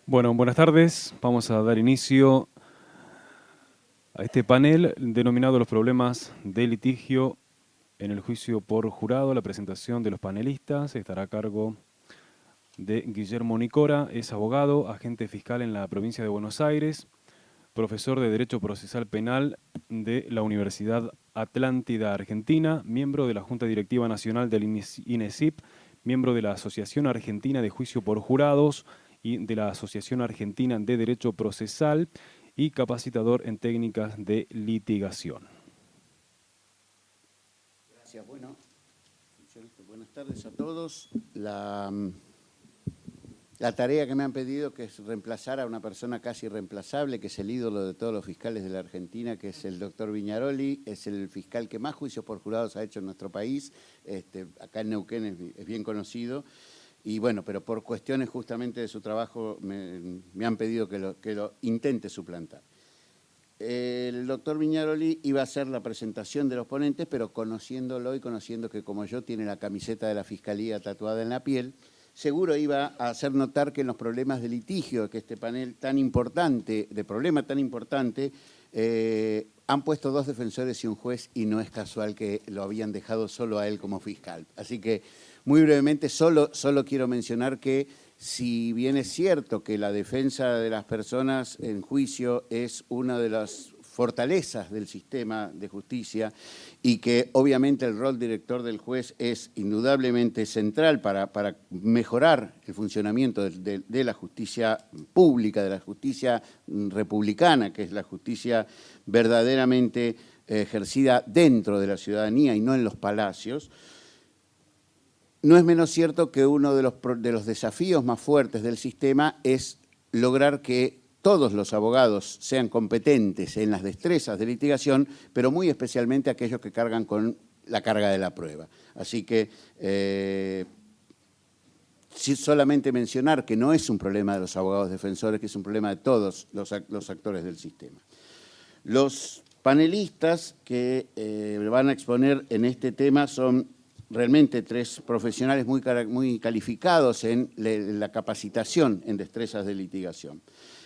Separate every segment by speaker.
Speaker 1: Bueno, buenas tardes. Vamos a dar inicio a este panel denominado Los problemas de litigio en el juicio por jurado. La presentación de los panelistas estará a cargo de Guillermo Nicora. Es abogado, agente fiscal en la provincia de Buenos Aires, profesor de Derecho Procesal Penal de la Universidad Atlántida Argentina, miembro de la Junta Directiva Nacional del INESIP, miembro de la Asociación Argentina de Juicio por Jurados y de la Asociación Argentina de Derecho Procesal y capacitador en técnicas de litigación.
Speaker 2: Gracias. Bueno, buenas tardes a todos. La tarea que me han pedido, que es reemplazar a una persona casi irreemplazable, que es el ídolo de todos los fiscales de la Argentina, que es el doctor Viñaroli, es el fiscal que más juicios por jurados ha hecho en nuestro país. Acá en Neuquén es bien conocido. Y bueno, pero por cuestiones justamente de su trabajo me han pedido que lo intente suplantar. El doctor Viñaroli iba a hacer la presentación de los ponentes, pero conociéndolo y conociendo que como yo tiene la camiseta de la Fiscalía tatuada en la piel, seguro iba a hacer notar que en los problemas de litigio, que este panel tan importante, de problema tan importante, han puesto 2 defensores y un juez, y no es casual que lo habían dejado solo a él como fiscal. Así que, muy brevemente, solo quiero mencionar que si bien es cierto que la defensa de las personas en juicio es una de las fortalezas del sistema de justicia y que obviamente el rol director del juez es indudablemente central para mejorar el funcionamiento de la justicia pública, de la justicia republicana, que es la justicia verdaderamente ejercida dentro de la ciudadanía y no en los palacios. No es menos cierto que uno de los desafíos más fuertes del sistema es lograr que todos los abogados sean competentes en las destrezas de litigación, pero muy especialmente aquellos que cargan con la carga de la prueba. Así que solamente mencionar que no es un problema de los abogados defensores, que es un problema de todos los actores del sistema. Los panelistas que van a exponer en este tema son realmente 3 profesionales muy calificados en la capacitación en destrezas de litigación.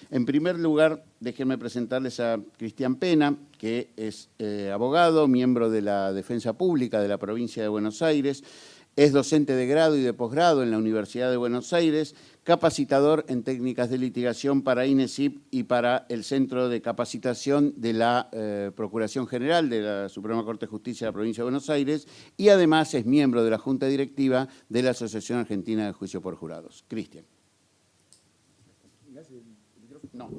Speaker 2: En primer lugar, déjenme presentarles a Cristian Pena, que es abogado, miembro de la Defensa Pública de la provincia de Buenos Aires, es docente de grado y de posgrado en la Universidad de Buenos Aires, capacitador en técnicas de litigación para INESIP y para el Centro de Capacitación de la Procuración General de la Suprema Corte de Justicia de la Provincia de Buenos Aires y además es miembro de la Junta Directiva de la Asociación Argentina de Juicio por Jurados. Cristian. No.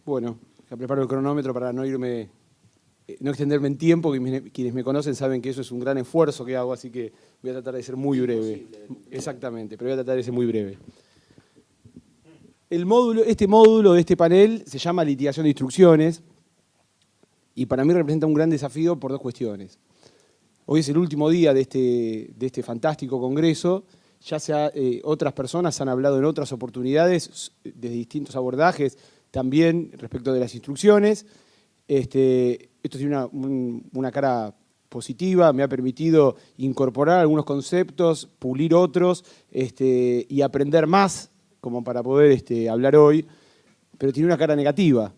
Speaker 3: Bueno, ya preparo el cronómetro para no extenderme en tiempo, que quienes me conocen saben que eso es un gran esfuerzo que hago, así que voy a tratar de ser muy breve. Exactamente, pero voy a tratar de ser muy breve. Este módulo de este panel se llama litigación de instrucciones y para mí representa un gran desafío por 2 cuestiones. Hoy es el último día de este fantástico congreso. Ya otras personas han hablado en otras oportunidades desde distintos abordajes, también respecto de las instrucciones. Esto tiene una cara positiva, me ha permitido incorporar algunos conceptos, pulir otros y aprender más como para poder hablar hoy, pero tiene una cara negativa.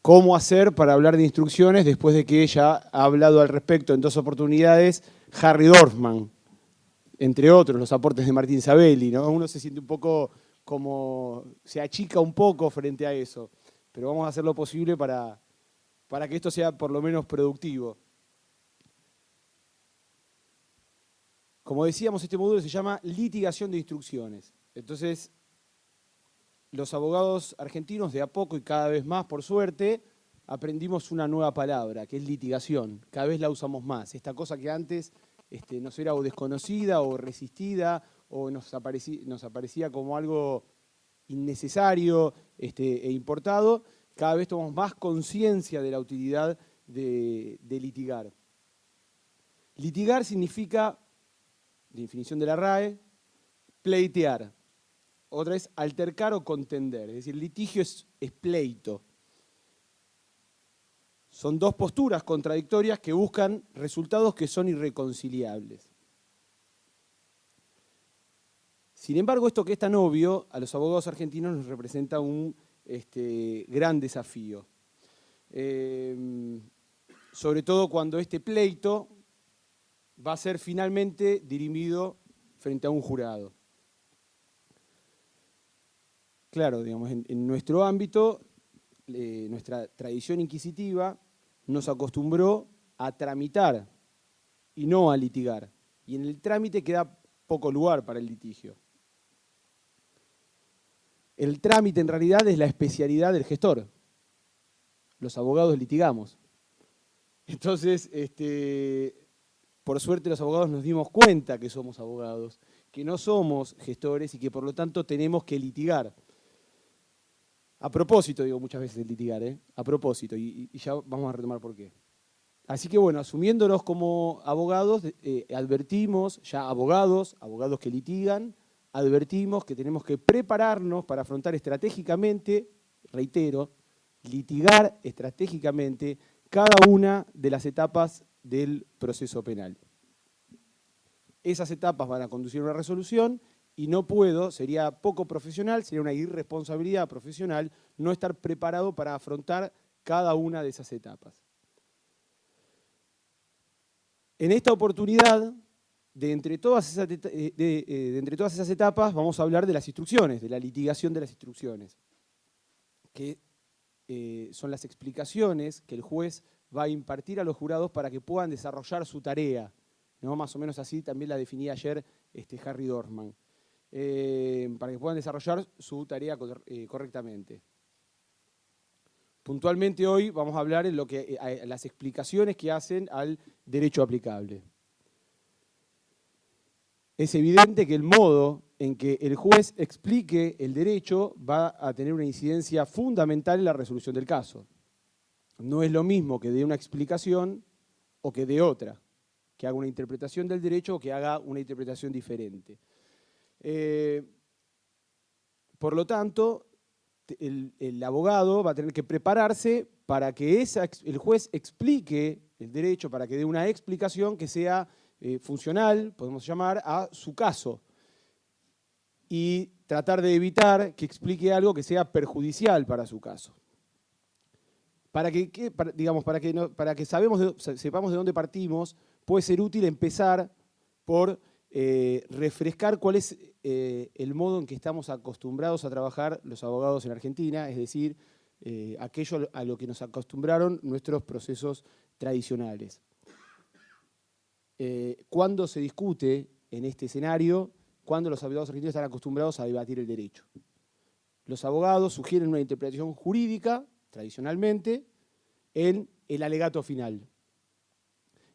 Speaker 3: ¿Cómo hacer para hablar de instrucciones después de que ya ha hablado al respecto en 2 oportunidades Harry Dorfman, entre otros, los aportes de Martín Sabelli, ¿no? Uno se siente un poco como, se achica un poco frente a eso, pero vamos a hacer lo posible para que esto sea por lo menos productivo. Como decíamos, este módulo se llama litigación de instrucciones. Entonces, los abogados argentinos de a poco y cada vez más, por suerte, aprendimos una nueva palabra, que es litigación. Cada vez la usamos más. Esta cosa que antes nos era o desconocida o resistida o nos aparecía como algo innecesario e importado, cada vez tomamos más conciencia de la utilidad de litigar. Litigar significa, definición de la RAE, pleitear. Otra es altercar o contender, es decir, litigio es pleito. Son 2 posturas contradictorias que buscan resultados que son irreconciliables. Sin embargo, esto que es tan obvio, a los abogados argentinos nos representa un gran desafío. Sobre todo cuando este pleito va a ser finalmente dirimido frente a un jurado. Claro, digamos, en nuestro ámbito, nuestra tradición inquisitiva nos acostumbró a tramitar y no a litigar. Y en el trámite queda poco lugar para el litigio. El trámite en realidad es la especialidad del gestor. Los abogados litigamos. Entonces, por suerte los abogados nos dimos cuenta que somos abogados, que no somos gestores y que por lo tanto tenemos que litigar. A propósito, digo muchas veces el litigar, a propósito, y ya vamos a retomar por qué. Así que bueno, asumiéndonos como abogados, advertimos, ya abogados que litigan, advertimos que tenemos que prepararnos para afrontar estratégicamente, reitero, litigar estratégicamente cada una de las etapas del proceso penal. Esas etapas van a conducir a una resolución y no puedo, sería poco profesional, sería una irresponsabilidad profesional no estar preparado para afrontar cada una de esas etapas. En esta oportunidad, de entre todas esas etapas, vamos a hablar de las instrucciones, de la litigación de las instrucciones, que son las explicaciones que el juez va a impartir a los jurados para que puedan desarrollar su tarea, ¿no? Más o menos así también la definía ayer Harry Dorfman, para que puedan desarrollar su tarea correctamente. Puntualmente hoy vamos a hablar en las explicaciones que hacen al derecho aplicable. Es evidente que el modo en que el juez explique el derecho va a tener una incidencia fundamental en la resolución del caso. No es lo mismo que dé una explicación o que dé otra, que haga una interpretación del derecho o que haga una interpretación diferente. Por lo tanto, el abogado va a tener que prepararse para que el juez explique el derecho, para que dé una explicación que sea funcional, podemos llamar, a su caso. Y tratar de evitar que explique algo que sea perjudicial para su caso. Para que sepamos de dónde partimos, puede ser útil empezar por refrescar cuál es el modo en que estamos acostumbrados a trabajar los abogados en Argentina, es decir, aquello a lo que nos acostumbraron nuestros procesos tradicionales. ¿Cuándo se discute en este escenario? Cuando los abogados argentinos están acostumbrados a debatir el derecho. Los abogados sugieren una interpretación jurídica, tradicionalmente, en el alegato final.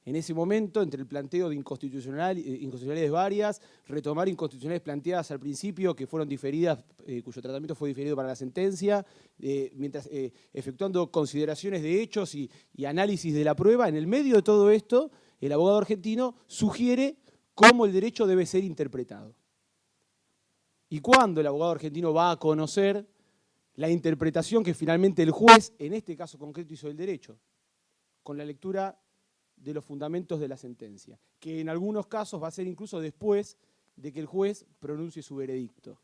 Speaker 3: En ese momento, entre el planteo de inconstitucionalidades varias, retomar inconstitucionalidades planteadas al principio que fueron diferidas, cuyo tratamiento fue diferido para la sentencia, mientras efectuando consideraciones de hechos y análisis de la prueba, en el medio de todo esto, el abogado argentino sugiere cómo el derecho debe ser interpretado. Y cuándo el abogado argentino va a conocer la interpretación que finalmente el juez, en este caso concreto, hizo del derecho, con la lectura de los fundamentos de la sentencia, que en algunos casos va a ser incluso después de que el juez pronuncie su veredicto.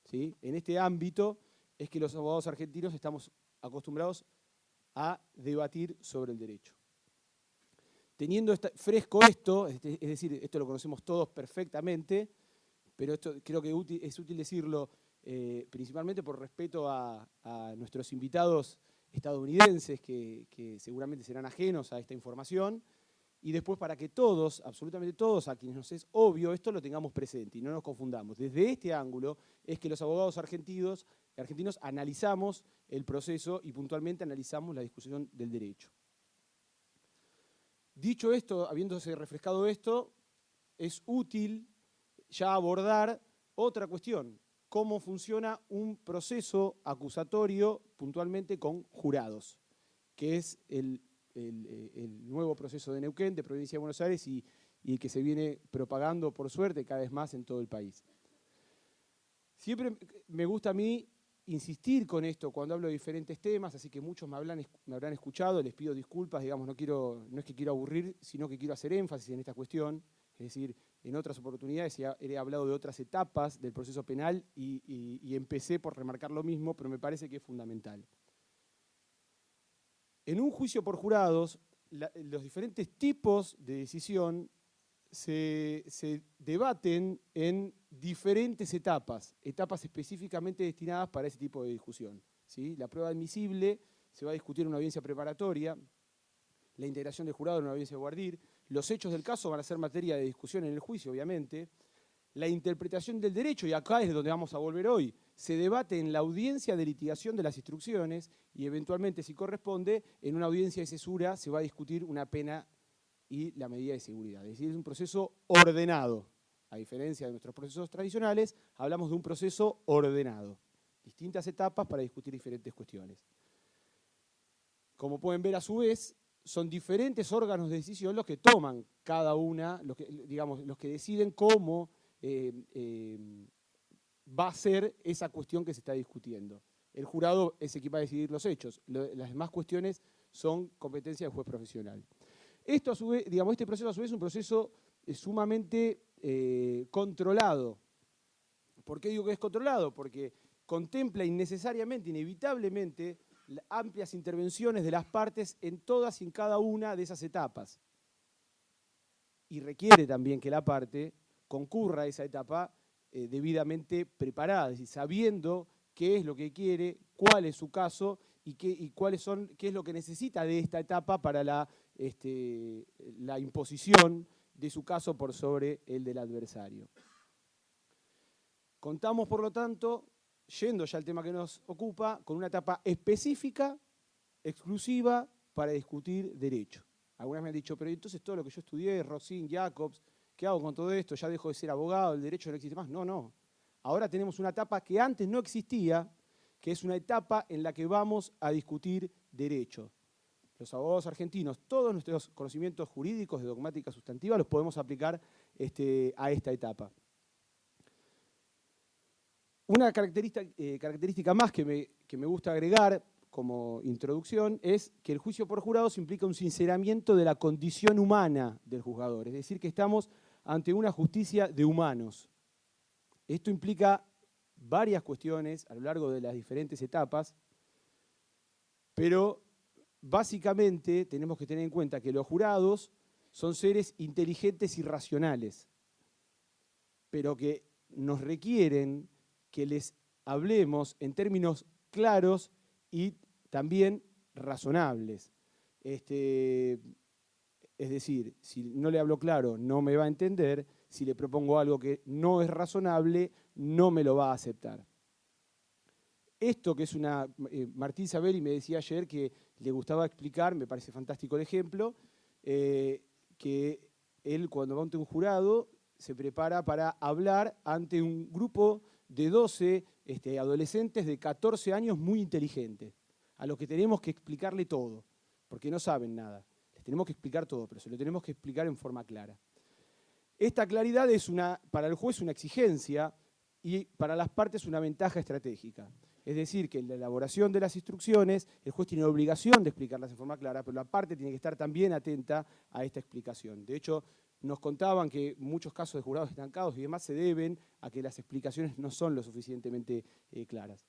Speaker 3: ¿Sí? En este ámbito es que los abogados argentinos estamos acostumbrados a debatir sobre el derecho. Teniendo fresco esto, es decir, esto lo conocemos todos perfectamente, pero esto creo que es útil decirlo principalmente por respeto a nuestros invitados estadounidenses que seguramente serán ajenos a esta información, y después para que todos, absolutamente todos, a quienes nos es obvio, esto lo tengamos presente y no nos confundamos. Desde este ángulo es que los abogados argentinos analizamos el proceso y puntualmente analizamos la discusión del derecho. Dicho esto, habiéndose refrescado esto, es útil ya abordar otra cuestión: cómo funciona un proceso acusatorio puntualmente con jurados, que es el nuevo proceso de Neuquén, de Provincia de Buenos Aires, y que se viene propagando, por suerte, cada vez más en todo el país. Siempre me gusta a mí insistir con esto cuando hablo de diferentes temas, así que muchos me habrán escuchado, les pido disculpas, digamos, no es que quiero aburrir, sino que quiero hacer énfasis en esta cuestión, es decir, en otras oportunidades he hablado de otras etapas del proceso penal y empecé por remarcar lo mismo, pero me parece que es fundamental. En un juicio por jurados, los diferentes tipos de decisión se debaten en diferentes etapas específicamente destinadas para ese tipo de discusión, ¿sí? La prueba admisible se va a discutir en una audiencia preparatoria, la integración del jurado en una audiencia de voir dire, los hechos del caso van a ser materia de discusión en el juicio, obviamente, la interpretación del derecho, y acá es donde vamos a volver hoy, se debate en la audiencia de litigación de las instrucciones y eventualmente, si corresponde, en una audiencia de cesura se va a discutir una pena y la medida de seguridad. Es decir, es un proceso ordenado. A diferencia de nuestros procesos tradicionales, hablamos de un proceso ordenado. Distintas etapas para discutir diferentes cuestiones. Como pueden ver, a su vez, son diferentes órganos de decisión los que toman cada una, los que deciden cómo va a ser esa cuestión que se está discutiendo. El jurado es el que va a decidir los hechos. Las demás cuestiones son competencia del juez profesional. Esto, a su vez, este proceso a su vez es un proceso sumamente controlado. ¿Por qué digo que es controlado? Porque contempla innecesariamente, inevitablemente, amplias intervenciones de las partes en todas y en cada una de esas etapas. Y requiere también que la parte concurra a esa etapa debidamente preparada, es decir, sabiendo qué es lo que quiere, cuál es su caso y qué es lo que necesita de esta etapa para la imposición de su caso por sobre el del adversario. Contamos, por lo tanto, yendo ya al tema que nos ocupa, con una etapa específica, exclusiva, para discutir derecho. Algunas me han dicho, pero entonces todo lo que yo estudié, Rossin, Jacobs, ¿qué hago con todo esto? ¿Ya dejo de ser abogado? ¿El derecho no existe más? No, no. Ahora tenemos una etapa que antes no existía, que es una etapa en la que vamos a discutir derecho. Los abogados argentinos, todos nuestros conocimientos jurídicos de dogmática sustantiva los podemos aplicar a esta etapa. Una característica más que me gusta agregar como introducción es que el juicio por jurados implica un sinceramiento de la condición humana del juzgador, es decir, que estamos ante una justicia de humanos. Esto implica varias cuestiones a lo largo de las diferentes etapas, pero básicamente tenemos que tener en cuenta que los jurados son seres inteligentes y racionales, pero que nos requieren que les hablemos en términos claros y también razonables. Es decir, si no le hablo claro, no me va a entender. Si le propongo algo que no es razonable, no me lo va a aceptar. Esto que es Martín Saberi me decía ayer que le gustaba explicar, me parece fantástico el ejemplo, que él cuando va ante un jurado se prepara para hablar ante un grupo de 12 adolescentes de 14 años muy inteligentes, a los que tenemos que explicarle todo, porque no saben nada. Les tenemos que explicar todo, pero se lo tenemos que explicar en forma clara. Esta claridad es para el juez una exigencia y para las partes una ventaja estratégica. Es decir, que en la elaboración de las instrucciones el juez tiene la obligación de explicarlas en forma clara, pero la parte tiene que estar también atenta a esta explicación. De hecho, nos contaban que muchos casos de jurados estancados y demás se deben a que las explicaciones no son lo suficientemente claras.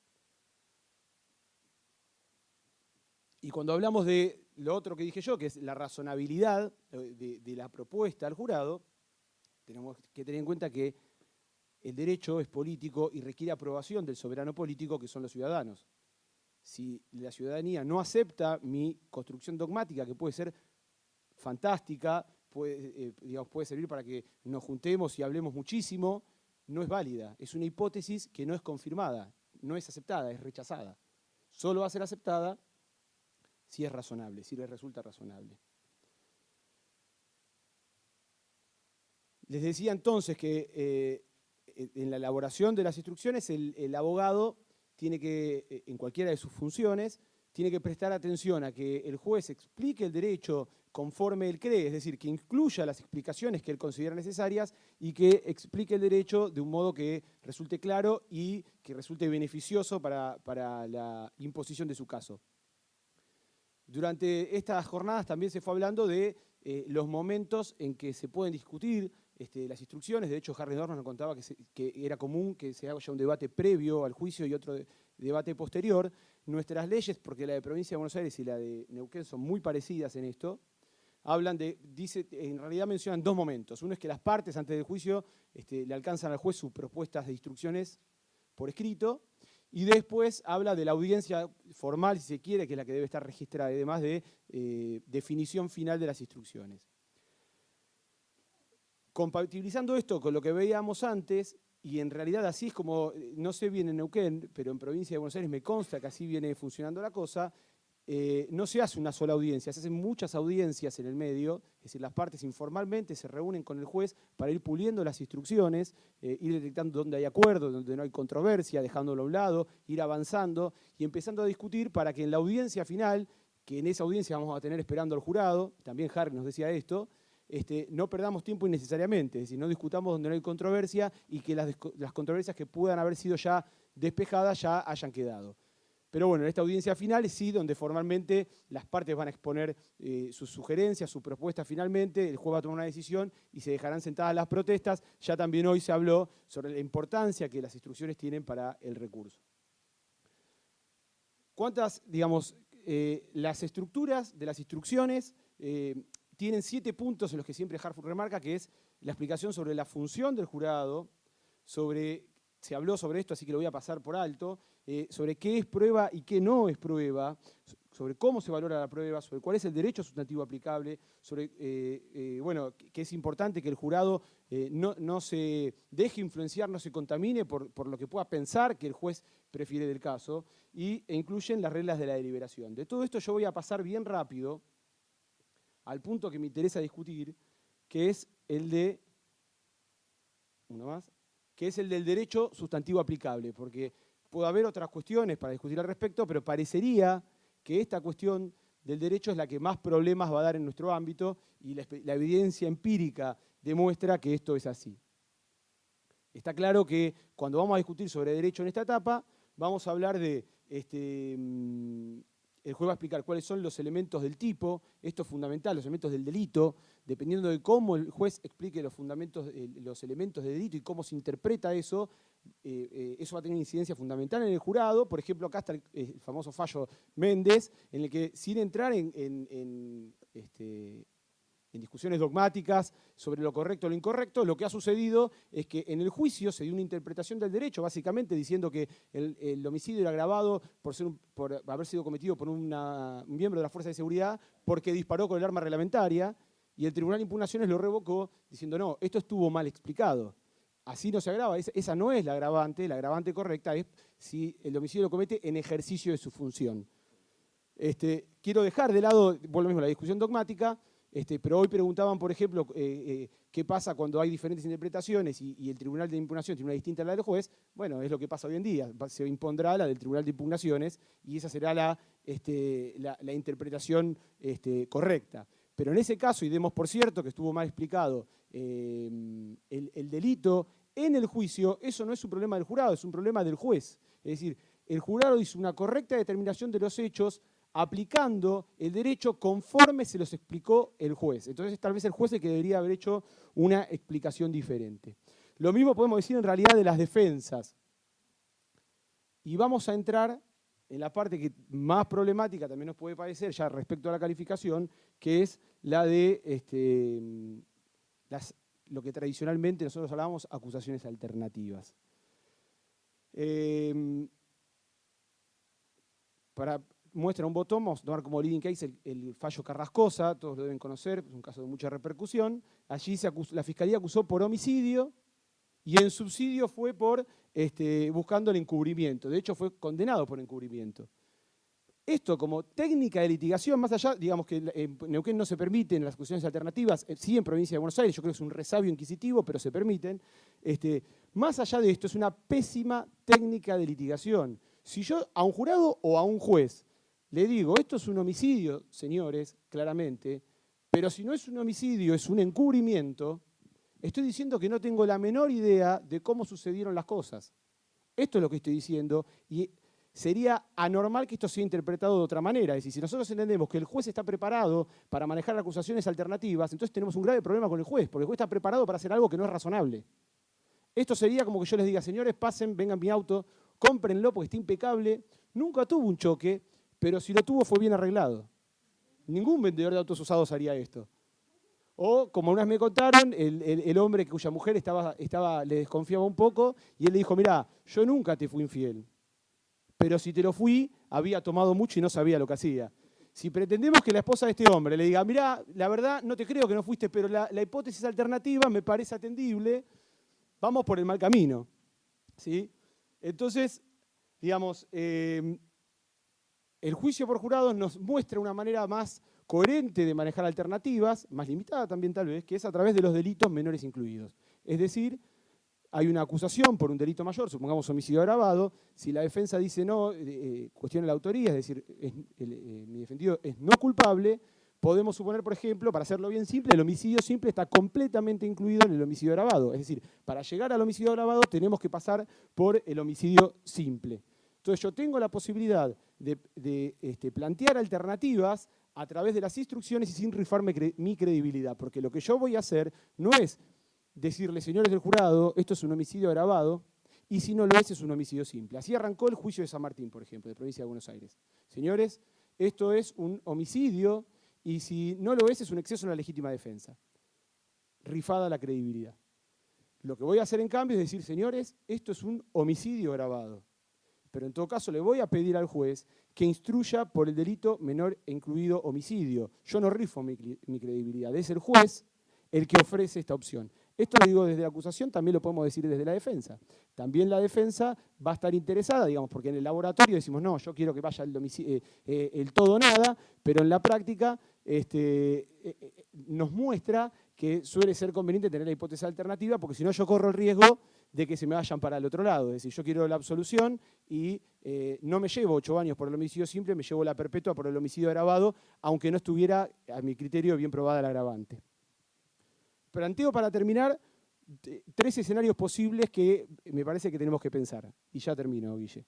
Speaker 3: Y cuando hablamos de lo otro que dije yo, que es la razonabilidad de la propuesta al jurado, tenemos que tener en cuenta que el derecho es político y requiere aprobación del soberano político, que son los ciudadanos. Si la ciudadanía no acepta mi construcción dogmática, que puede ser fantástica, puede servir para que nos juntemos y hablemos muchísimo, no es válida. Es una hipótesis que no es confirmada, no es aceptada, es rechazada. Solo va a ser aceptada si es razonable, si le resulta razonable. Les decía entonces que en la elaboración de las instrucciones el abogado tiene que, en cualquiera de sus funciones, tiene que prestar atención a que el juez explique el derecho conforme él cree, es decir, que incluya las explicaciones que él considera necesarias y que explique el derecho de un modo que resulte claro y que resulte beneficioso para la imposición de su caso. Durante estas jornadas también se fue hablando de los momentos en que se pueden discutir las instrucciones. De hecho, Harry Dorn nos contaba que era común que se haga ya un debate previo al juicio y otro debate posterior. Nuestras leyes, porque la de Provincia de Buenos Aires y la de Neuquén son muy parecidas en esto, en realidad mencionan dos momentos. Uno es que las partes antes del juicio le alcanzan al juez sus propuestas de instrucciones por escrito, y después habla de la audiencia formal, si se quiere, que es la que debe estar registrada, y además de definición final de las instrucciones. Compatibilizando esto con lo que veíamos antes, y en realidad así es como, no sé bien en Neuquén, pero en Provincia de Buenos Aires me consta que así viene funcionando la cosa, no se hace una sola audiencia, se hacen muchas audiencias en el medio, es decir, las partes informalmente se reúnen con el juez para ir puliendo las instrucciones, ir detectando dónde hay acuerdo, dónde no hay controversia, dejándolo a un lado, ir avanzando y empezando a discutir para que en la audiencia final, que en esa audiencia vamos a tener esperando al jurado, también Harry nos decía esto, no perdamos tiempo innecesariamente, es decir, no discutamos donde no hay controversia y que las controversias que puedan haber sido ya despejadas ya hayan quedado. Pero bueno, en esta audiencia final es sí donde formalmente las partes van a exponer sus sugerencias, sus propuestas finalmente, el juez va a tomar una decisión y se dejarán sentadas las protestas. Ya también hoy se habló sobre la importancia que las instrucciones tienen para el recurso. Las estructuras de las instrucciones tienen 7 puntos en los que siempre Hartford remarca, que es la explicación sobre la función del jurado, se habló sobre esto, así que lo voy a pasar por alto, sobre qué es prueba y qué no es prueba, sobre cómo se valora la prueba, sobre cuál es el derecho sustantivo aplicable, sobre que es importante que el jurado no se deje influenciar, no se contamine por lo que pueda pensar que el juez prefiere del caso, e incluyen las reglas de la deliberación. De todo esto yo voy a pasar bien rápido al punto que me interesa discutir, que es el de... Uno más. Que es el del derecho sustantivo aplicable, porque puede haber otras cuestiones para discutir al respecto, pero parecería que esta cuestión del derecho es la que más problemas va a dar en nuestro ámbito y la evidencia empírica demuestra que esto es así. Está claro que cuando vamos a discutir sobre derecho en esta etapa, vamos a hablar de... el juez va a explicar cuáles son los elementos del tipo, esto es fundamental, los elementos del delito, dependiendo de cómo el juez explique los elementos del delito y cómo se interpreta eso, eso va a tener incidencia fundamental en el jurado. Por ejemplo, acá está el famoso fallo Méndez, en el que sin entrar en discusiones dogmáticas sobre lo correcto o lo incorrecto, lo que ha sucedido es que en el juicio se dio una interpretación del derecho, básicamente diciendo que el homicidio era agravado por haber sido cometido por un miembro de la Fuerza de Seguridad porque disparó con el arma reglamentaria, y el Tribunal de Impugnaciones lo revocó diciendo no, esto estuvo mal explicado. Así no se agrava, esa no es la agravante correcta es si el homicidio lo comete en ejercicio de su función. Quiero dejar de lado, vuelvo mismo, la discusión dogmática, pero hoy preguntaban, por ejemplo, qué pasa cuando hay diferentes interpretaciones y el Tribunal de Impugnación tiene una distinta a la del juez. Bueno, es lo que pasa hoy en día. Se impondrá la del Tribunal de Impugnaciones y esa será la interpretación correcta. Pero en ese caso, y demos por cierto que estuvo mal explicado el delito en el juicio, eso no es un problema del jurado, es un problema del juez. Es decir, el jurado hizo una correcta determinación de los hechos aplicando el derecho conforme se los explicó el juez. Entonces tal vez el juez es el que debería haber hecho una explicación diferente. Lo mismo podemos decir en realidad de las defensas. Y vamos a entrar en la parte que más problemática también nos puede parecer ya respecto a la calificación, que es la de lo que tradicionalmente nosotros hablábamos acusaciones alternativas. Muestra un botón, vamos a tomar como leading case el fallo Carrascosa, todos lo deben conocer, es un caso de mucha repercusión. Allí la Fiscalía acusó por homicidio y en subsidio fue por buscando el encubrimiento. De hecho, fue condenado por encubrimiento. Esto como técnica de litigación, más allá, digamos que en Neuquén no se permiten las acusaciones alternativas, sí en Provincia de Buenos Aires, yo creo que es un resabio inquisitivo, pero se permiten. Más allá de esto, es una pésima técnica de litigación. Si yo a un jurado o a un juez le digo, esto es un homicidio, señores, claramente, pero si no es un homicidio, es un encubrimiento, estoy diciendo que no tengo la menor idea de cómo sucedieron las cosas. Esto es lo que estoy diciendo, y sería anormal que esto sea interpretado de otra manera. Es decir, si nosotros entendemos que el juez está preparado para manejar acusaciones alternativas, entonces tenemos un grave problema con el juez, porque el juez está preparado para hacer algo que no es razonable. Esto sería como que yo les diga, señores, pasen, vengan mi auto, cómprenlo porque está impecable. Nunca tuvo un choque, pero si lo tuvo fue bien arreglado. Ningún vendedor de autos usados haría esto. O, como una vez me contaron, el hombre cuya mujer le desconfiaba un poco y él le dijo, mirá, yo nunca te fui infiel, pero si te lo fui, había tomado mucho y no sabía lo que hacía. Si pretendemos que la esposa de este hombre le diga, mirá, la verdad no te creo que no fuiste, pero la hipótesis alternativa me parece atendible, vamos por el mal camino. ¿Sí? Entonces, digamos, el juicio por jurados nos muestra una manera más coherente de manejar alternativas, más limitada también tal vez, que es a través de los delitos menores incluidos. Es decir, hay una acusación por un delito mayor, supongamos homicidio agravado, si la defensa dice no, cuestiona la autoría, es decir, mi defendido es no culpable, podemos suponer, por ejemplo, para hacerlo bien simple, el homicidio simple está completamente incluido en el homicidio agravado. Es decir, para llegar al homicidio agravado tenemos que pasar por el homicidio simple. Entonces yo tengo la posibilidad de plantear alternativas a través de las instrucciones y sin rifarme mi credibilidad, porque lo que yo voy a hacer no es decirle, señores del jurado, esto es un homicidio agravado, y si no lo es un homicidio simple. Así arrancó el juicio de San Martín, por ejemplo, de provincia de Buenos Aires. Señores, esto es un homicidio, y si no lo es un exceso en la legítima defensa. Rifada la credibilidad. Lo que voy a hacer en cambio es decir, señores, esto es un homicidio agravado. Pero en todo caso le voy a pedir al juez que instruya por el delito menor incluido homicidio. Yo no rifo mi credibilidad, es el juez el que ofrece esta opción. Esto lo digo desde la acusación, también lo podemos decir desde la defensa. También la defensa va a estar interesada, digamos, porque en el laboratorio decimos, no, yo quiero que vaya el todo o nada, pero en la práctica nos muestra que suele ser conveniente tener la hipótesis alternativa, porque si no yo corro el riesgo de que se me vayan para el otro lado. Es decir, yo quiero la absolución y no me llevo 8 años por el homicidio simple, me llevo la perpetua por el homicidio agravado, aunque no estuviera, a mi criterio, bien probada la agravante. Planteo para terminar 3 escenarios posibles que me parece que tenemos que pensar. Y ya termino, Guille.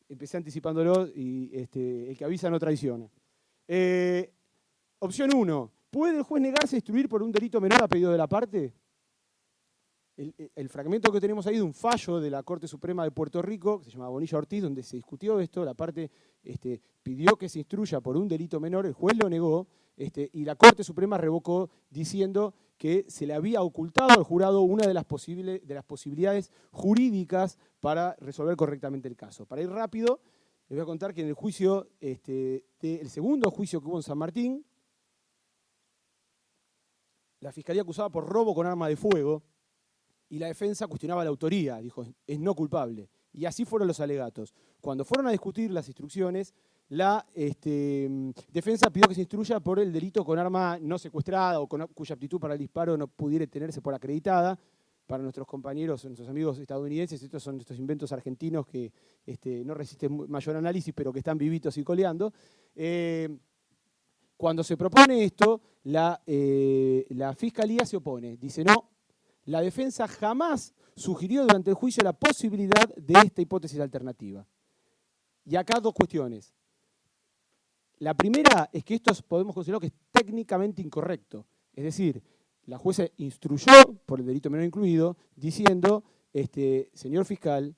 Speaker 3: Empecé anticipándolo y el que avisa no traiciona. Opción 1. ¿Puede el juez negarse a instruir por un delito menor a pedido de la parte? El fragmento que tenemos ahí de un fallo de la Corte Suprema de Puerto Rico, que se llama Bonilla Ortiz, donde se discutió esto, la parte pidió que se instruya por un delito menor, el juez lo negó, y la Corte Suprema revocó diciendo que se le había ocultado al jurado una de las posibilidades jurídicas para resolver correctamente el caso. Para ir rápido, les voy a contar que en el juicio, el segundo juicio que hubo en San Martín, la Fiscalía acusaba por robo con arma de fuego, y la defensa cuestionaba la autoría, dijo, es no culpable. Y así fueron los alegatos. Cuando fueron a discutir las instrucciones, la defensa pidió que se instruya por el delito con arma no secuestrada o cuya aptitud para el disparo no pudiera tenerse por acreditada. Para nuestros compañeros, nuestros amigos estadounidenses, estos son estos inventos argentinos que no resisten mayor análisis, pero que están vivitos y coleando. Cuando se propone esto, la Fiscalía se opone. Dice, no, la defensa jamás sugirió durante el juicio la posibilidad de esta hipótesis alternativa. Y acá 2 cuestiones. La primera es que esto podemos considerar que es técnicamente incorrecto. Es decir, la jueza instruyó por el delito menor incluido diciendo, señor fiscal,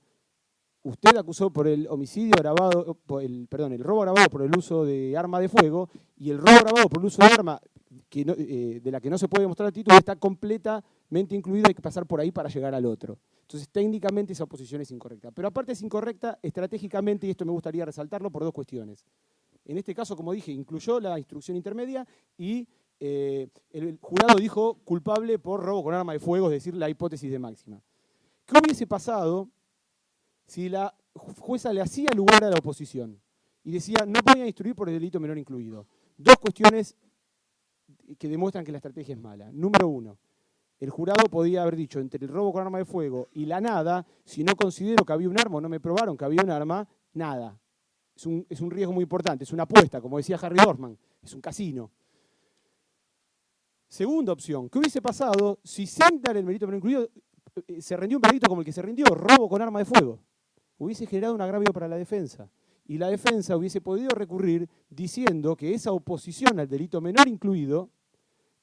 Speaker 3: usted acusó por el homicidio agravado, el robo agravado por el uso de arma de fuego, y el robo agravado por el uso de arma de la que no se puede demostrar el título está completamente incluido, hay que pasar por ahí para llegar al otro. Entonces, técnicamente esa oposición es incorrecta. Pero aparte es incorrecta estratégicamente, y esto me gustaría resaltarlo por 2 cuestiones. En este caso, como dije, incluyó la instrucción intermedia y el jurado dijo culpable por robo con arma de fuego, es decir, la hipótesis de máxima. ¿Qué hubiese pasado si la jueza le hacía lugar a la oposición y decía no voy a instruir por el delito menor incluido? 2 cuestiones que demuestran que la estrategia es mala. Número 1, el jurado podía haber dicho entre el robo con arma de fuego y la nada, si no considero que había un arma o no me probaron que había un arma, nada. Es un riesgo muy importante, es una apuesta, como decía Harry Dorman, es un casino. Segunda opción, ¿qué hubiese se entra en el delito menor incluido, se rindió un veredicto como el que se rindió, robo con arma de fuego? hubiese generado un agravio para la defensa. Y la defensa hubiese podido recurrir diciendo que esa oposición al delito menor incluido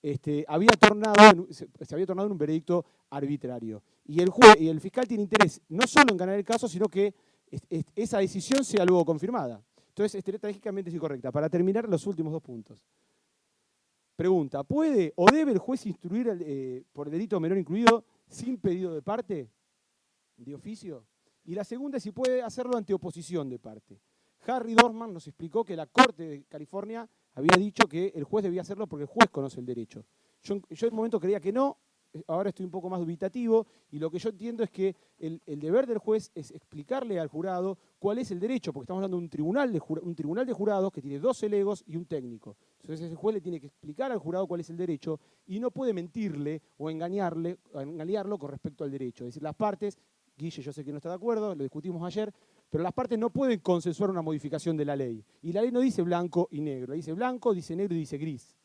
Speaker 3: se había tornado en un veredicto arbitrario. Y el fiscal tiene interés no solo en ganar el caso, sino que esa decisión sea luego confirmada. Entonces, estratégicamente es incorrecta. Para terminar, los últimos 2 puntos. Pregunta, ¿puede o debe el juez instruir por el delito menor incluido sin pedido de parte, de oficio? Y la segunda es si puede hacerlo ante oposición de parte. Harry Dorman nos explicó que la Corte de California había dicho que el juez debía hacerlo porque el juez conoce el derecho. Yo en un momento creía que no, ahora estoy un poco más dubitativo, y lo que yo entiendo es que el deber del juez es explicarle al jurado cuál es el derecho, porque estamos hablando de un tribunal de jurados que tiene 12 legos y un técnico. Entonces el juez le tiene que explicar al jurado cuál es el derecho y no puede mentirle o engañarlo con respecto al derecho. Es decir, las partes, Guille yo sé que no está de acuerdo, lo discutimos ayer, pero las partes no pueden consensuar una modificación de la ley. Y la ley no dice blanco y negro, dice blanco, dice negro y dice gris.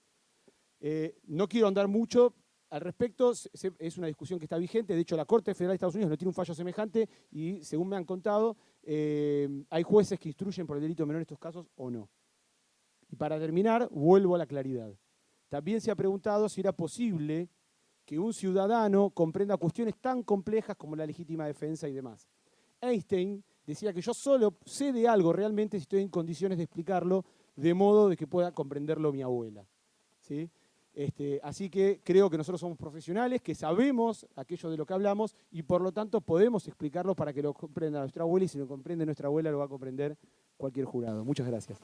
Speaker 3: No quiero andar mucho al respecto, es una discusión que está vigente. De hecho, la Corte Federal de Estados Unidos no tiene un fallo semejante y, según me han contado, hay jueces que instruyen por el delito menor en estos casos o no. Y para terminar, vuelvo a la claridad. También se ha preguntado si era posible que un ciudadano comprenda cuestiones tan complejas como la legítima defensa y demás. Einstein decía que yo solo sé de algo realmente si estoy en condiciones de explicarlo de modo de que pueda comprenderlo mi abuela. ¿Sí? Así que creo que nosotros somos profesionales, que sabemos aquello de lo que hablamos y por lo tanto podemos explicarlo para que lo comprenda nuestra abuela, y si lo comprende nuestra abuela lo va a comprender cualquier jurado. Muchas gracias.